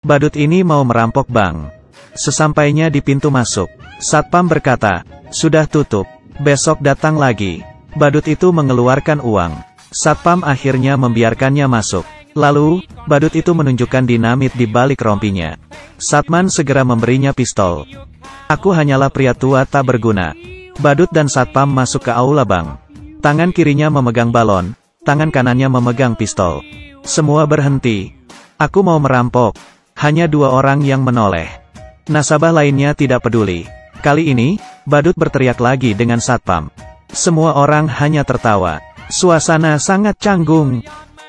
Badut ini mau merampok bank. Sesampainya di pintu masuk, satpam berkata, "Sudah tutup, besok datang lagi." Badut itu mengeluarkan uang. Satpam akhirnya membiarkannya masuk. Lalu, badut itu menunjukkan dinamit di balik rompinya. Satman segera memberinya pistol. "Aku hanyalah pria tua tak berguna." Badut dan satpam masuk ke aula bank. Tangan kirinya memegang balon, tangan kanannya memegang pistol. Semua berhenti. "Aku mau merampok." Hanya 2 orang yang menoleh. Nasabah lainnya tidak peduli. Kali ini, badut berteriak lagi dengan satpam. Semua orang hanya tertawa. Suasana sangat canggung.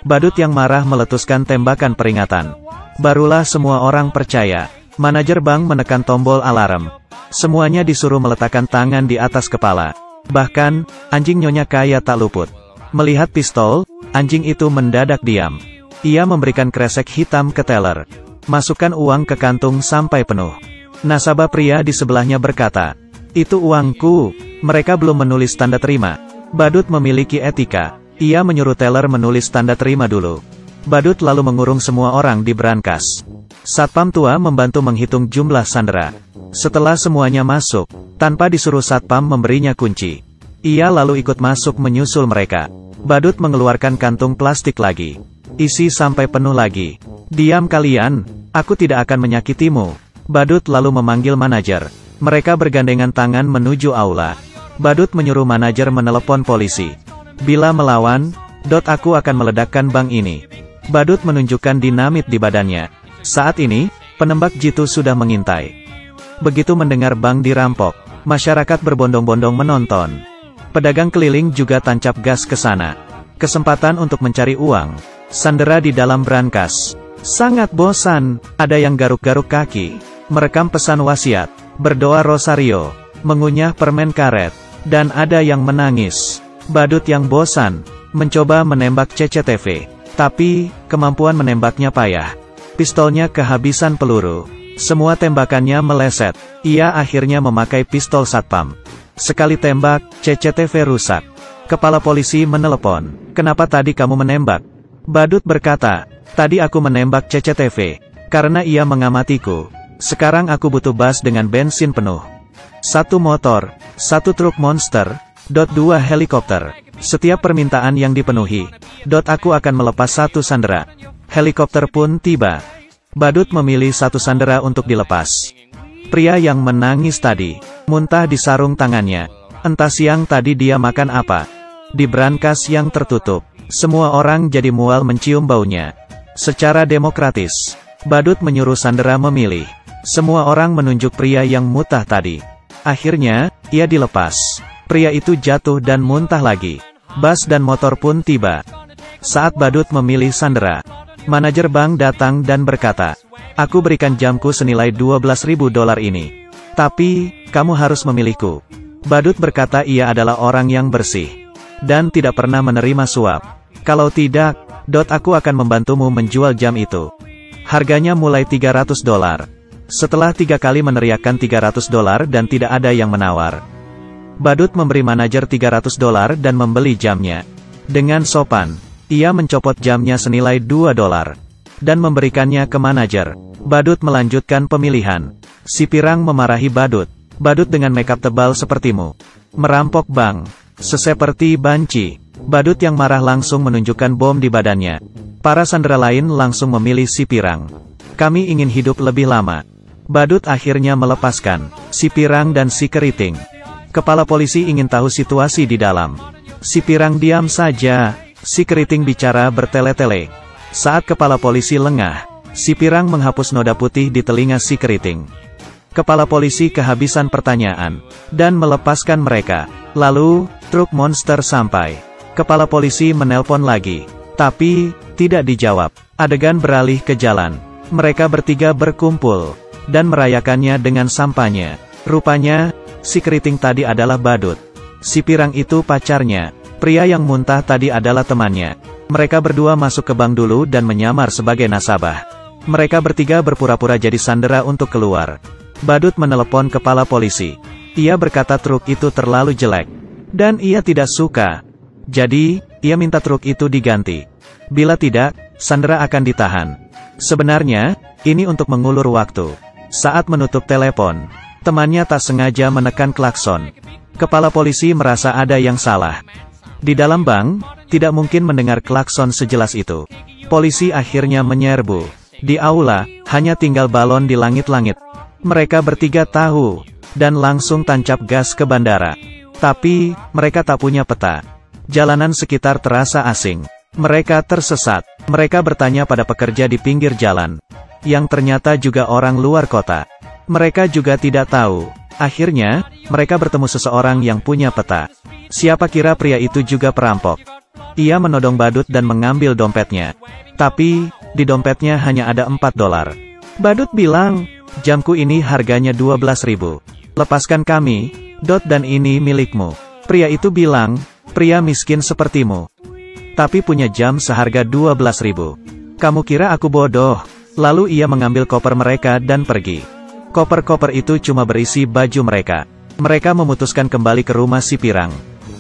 Badut yang marah meletuskan tembakan peringatan. Barulah semua orang percaya. Manajer bank menekan tombol alarm. Semuanya disuruh meletakkan tangan di atas kepala. Bahkan, anjing Nyonya Kaya tak luput. Melihat pistol, anjing itu mendadak diam. Ia memberikan kresek hitam ke teller. "Masukkan uang ke kantung sampai penuh." Nasabah pria di sebelahnya berkata, "Itu uangku." Mereka belum menulis tanda terima. Badut memiliki etika. Ia menyuruh teller menulis tanda terima dulu. Badut lalu mengurung semua orang di brankas. Satpam tua membantu menghitung jumlah sandera. Setelah semuanya masuk, tanpa disuruh satpam memberinya kunci. Ia lalu ikut masuk menyusul mereka. Badut mengeluarkan kantung plastik lagi. "Isi sampai penuh lagi." "Diam kalian, aku tidak akan menyakitimu." Badut lalu memanggil manajer. Mereka bergandengan tangan menuju aula. Badut menyuruh manajer menelepon polisi. "Bila melawan, aku akan meledakkan bank ini." Badut menunjukkan dinamit di badannya. Saat ini, penembak jitu sudah mengintai. Begitu mendengar bank dirampok, masyarakat berbondong-bondong menonton. Pedagang keliling juga tancap gas ke sana. Kesempatan untuk mencari uang. Sandera di dalam brankas. Sangat bosan, ada yang garuk-garuk kaki, merekam pesan wasiat, berdoa rosario, mengunyah permen karet, dan ada yang menangis. Badut yang bosan, mencoba menembak CCTV. Tapi, kemampuan menembaknya payah. Pistolnya kehabisan peluru. Semua tembakannya meleset. Ia akhirnya memakai pistol satpam. Sekali tembak, CCTV rusak. Kepala polisi menelepon. "Kenapa tadi kamu menembak?" Badut berkata, "Tadi aku menembak CCTV, karena ia mengamatiku. Sekarang aku butuh bus dengan bensin penuh. 1 motor, 1 truk monster, 2 helikopter. Setiap permintaan yang dipenuhi, aku akan melepas 1 sandera." Helikopter pun tiba. Badut memilih 1 sandera untuk dilepas. Pria yang menangis tadi, muntah di sarung tangannya. Entah siang tadi dia makan apa. Di brankas yang tertutup, semua orang jadi mual mencium baunya. Secara demokratis, badut menyuruh sandera memilih. Semua orang menunjuk pria yang muntah tadi. Akhirnya, ia dilepas. Pria itu jatuh dan muntah lagi. Bus dan motor pun tiba. Saat badut memilih sandera, manajer bank datang dan berkata, "Aku berikan jamku senilai $12.000 ini. Tapi, kamu harus memilihku." Badut berkata ia adalah orang yang bersih. Dan tidak pernah menerima suap. "Kalau tidak, aku akan membantumu menjual jam itu. Harganya mulai $300. Setelah 3 kali meneriakkan $300 dan tidak ada yang menawar, badut memberi manajer $300 dan membeli jamnya. Dengan sopan, ia mencopot jamnya senilai $2 dan memberikannya ke manajer. Badut melanjutkan pemilihan. Si pirang memarahi badut. "Badut dengan makeup tebal sepertimu merampok bank, seperti banci." Badut yang marah langsung menunjukkan bom di badannya. Para sandera lain langsung memilih si pirang. "Kami ingin hidup lebih lama." Badut akhirnya melepaskan si pirang dan si keriting. Kepala polisi ingin tahu situasi di dalam. Si pirang diam saja. Si keriting bicara bertele-tele. Saat kepala polisi lengah, si pirang menghapus noda putih di telinga si keriting. Kepala polisi kehabisan pertanyaan, dan melepaskan mereka. Lalu, truk monster sampai. Kepala polisi menelpon lagi. Tapi, tidak dijawab. Adegan beralih ke jalan. Mereka bertiga berkumpul, dan merayakannya dengan sampanye. Rupanya, si keriting tadi adalah badut. Si pirang itu pacarnya. Pria yang muntah tadi adalah temannya. Mereka berdua masuk ke bank dulu dan menyamar sebagai nasabah. Mereka bertiga berpura-pura jadi sandera untuk keluar. Badut menelepon kepala polisi. Ia berkata truk itu terlalu jelek. Dan ia tidak suka. Jadi, ia minta truk itu diganti. Bila tidak, sandera akan ditahan. Sebenarnya, ini untuk mengulur waktu. Saat menutup telepon, temannya tak sengaja menekan klakson. Kepala polisi merasa ada yang salah. Di dalam bank, tidak mungkin mendengar klakson sejelas itu. Polisi akhirnya menyerbu. Di aula, hanya tinggal balon di langit-langit. Mereka bertiga tahu, dan langsung tancap gas ke bandara. Tapi, mereka tak punya peta. Jalanan sekitar terasa asing. Mereka tersesat. Mereka bertanya pada pekerja di pinggir jalan, yang ternyata juga orang luar kota. Mereka juga tidak tahu. Akhirnya, mereka bertemu seseorang yang punya peta. Siapa kira pria itu juga perampok. Ia menodong badut dan mengambil dompetnya. Tapi, di dompetnya hanya ada $4. Badut bilang, jamku ini harganya 12.000. Lepaskan kami, dan ini milikmu. Pria itu bilang, pria miskin sepertimu, tapi punya jam seharga 12.000. Kamu kira aku bodoh? Lalu ia mengambil koper mereka dan pergi. Koper-koper itu cuma berisi baju mereka. Mereka memutuskan kembali ke rumah si Pirang.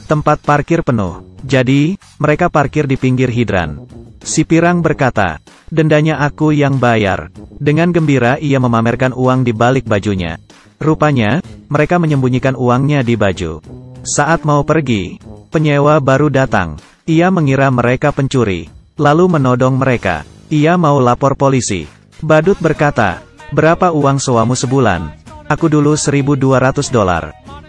Tempat parkir penuh. Jadi, mereka parkir di pinggir hidran. Si Pirang berkata, dendanya aku yang bayar. Dengan gembira ia memamerkan uang di balik bajunya. Rupanya, mereka menyembunyikan uangnya di baju. Saat mau pergi, penyewa baru datang. Ia mengira mereka pencuri, lalu menodong mereka. Ia mau lapor polisi. Badut berkata, berapa uang sewamu sebulan? Aku dulu $1.200.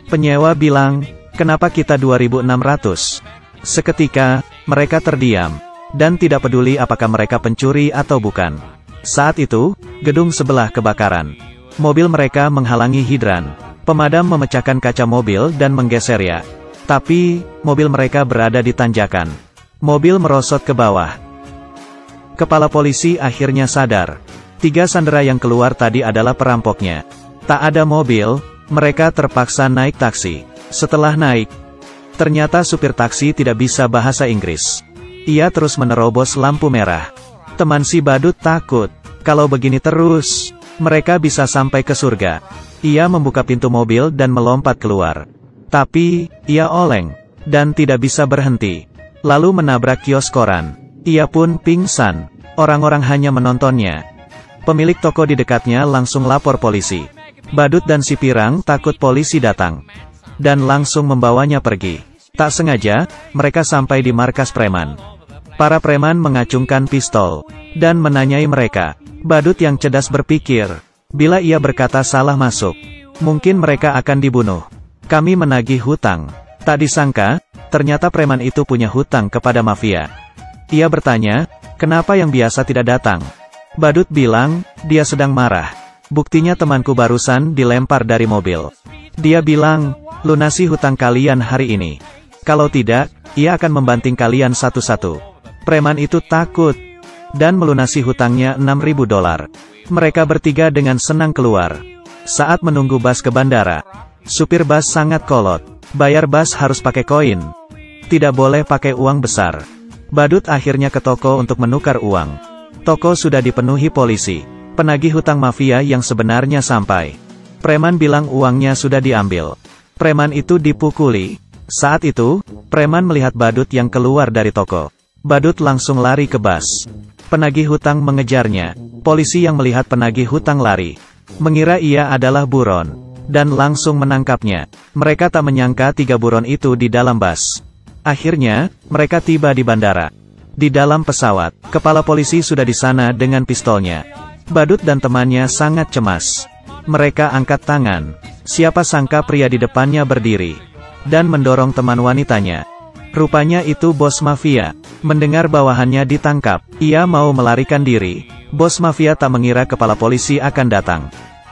Penyewa bilang, kenapa kita 2.600? Seketika, mereka terdiam, dan tidak peduli apakah mereka pencuri atau bukan. Saat itu, gedung sebelah kebakaran. Mobil mereka menghalangi hidran. Pemadam memecahkan kaca mobil dan menggesernya. Tapi, mobil mereka berada di tanjakan. Mobil merosot ke bawah. Kepala polisi akhirnya sadar. 3 sandera yang keluar tadi adalah perampoknya. Tak ada mobil, mereka terpaksa naik taksi. Setelah naik, ternyata supir taksi tidak bisa bahasa Inggris. Ia terus menerobos lampu merah. Teman si badut takut. Kalau begini terus, mereka bisa sampai ke surga. Ia membuka pintu mobil dan melompat keluar. Tapi, ia oleng, dan tidak bisa berhenti. Lalu menabrak kios koran. Ia pun pingsan. Orang-orang hanya menontonnya. Pemilik toko di dekatnya langsung lapor polisi. Badut dan si Pirang takut polisi datang, dan langsung membawanya pergi. Tak sengaja, mereka sampai di markas preman. Para preman mengacungkan pistol, dan menanyai mereka. Badut yang cerdas berpikir, bila ia berkata salah masuk, mungkin mereka akan dibunuh. Kami menagih hutang. Tak disangka, ternyata preman itu punya hutang kepada mafia. Ia bertanya, kenapa yang biasa tidak datang? Badut bilang, dia sedang marah. Buktinya temanku barusan dilempar dari mobil. Dia bilang, lunasi hutang kalian hari ini. Kalau tidak, ia akan membanting kalian satu-satu. Preman itu takut, dan melunasi hutangnya $6.000. Mereka bertiga dengan senang keluar. Saat menunggu bus ke bandara, supir bus sangat kolot. Bayar bus harus pakai koin. Tidak boleh pakai uang besar. Badut akhirnya ke toko untuk menukar uang. Toko sudah dipenuhi polisi. Penagih hutang mafia yang sebenarnya sampai. Preman bilang uangnya sudah diambil. Preman itu dipukuli. Saat itu, preman melihat badut yang keluar dari toko. Badut langsung lari ke bus. Penagih hutang mengejarnya. Polisi yang melihat penagih hutang lari, mengira ia adalah buron, dan langsung menangkapnya. Mereka tak menyangka 3 buron itu di dalam bus. Akhirnya, mereka tiba di bandara. Di dalam pesawat, kepala polisi sudah di sana dengan pistolnya. Badut dan temannya sangat cemas. Mereka angkat tangan. Siapa sangka pria di depannya berdiri, dan mendorong teman wanitanya. Rupanya itu bos mafia. Mendengar bawahannya ditangkap, ia mau melarikan diri. Bos mafia tak mengira kepala polisi akan datang.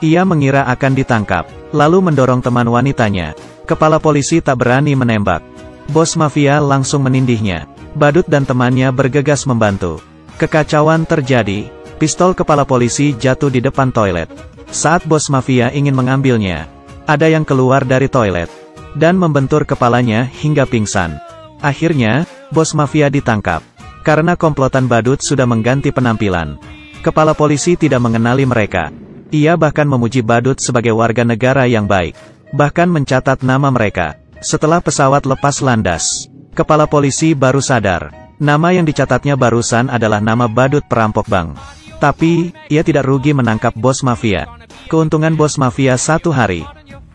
Ia mengira akan ditangkap, lalu mendorong teman wanitanya. Kepala polisi tak berani menembak. Bos mafia langsung menindihnya. Badut dan temannya bergegas membantu. Kekacauan terjadi. Pistol kepala polisi jatuh di depan toilet. Saat bos mafia ingin mengambilnya, ada yang keluar dari toilet, dan membentur kepalanya hingga pingsan. Akhirnya, bos mafia ditangkap. Karena komplotan badut sudah mengganti penampilan, kepala polisi tidak mengenali mereka. Ia bahkan memuji badut sebagai warga negara yang baik. Bahkan mencatat nama mereka. Setelah pesawat lepas landas, kepala polisi baru sadar. Nama yang dicatatnya barusan adalah nama badut perampok bank. Tapi, ia tidak rugi menangkap bos mafia. Keuntungan bos mafia 1 hari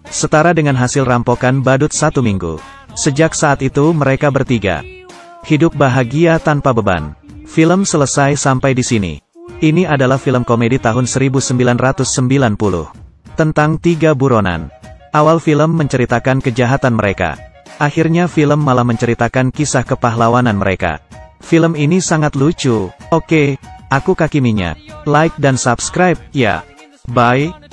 setara dengan hasil rampokan badut 1 minggu. Sejak saat itu mereka bertiga hidup bahagia tanpa beban. Film selesai sampai di sini. Ini adalah film komedi tahun 1990. Tentang 3 buronan. Awal film menceritakan kejahatan mereka. Akhirnya film malah menceritakan kisah kepahlawanan mereka. Film ini sangat lucu. Oke, aku Kaki Minyak. Like dan subscribe, ya. Bye.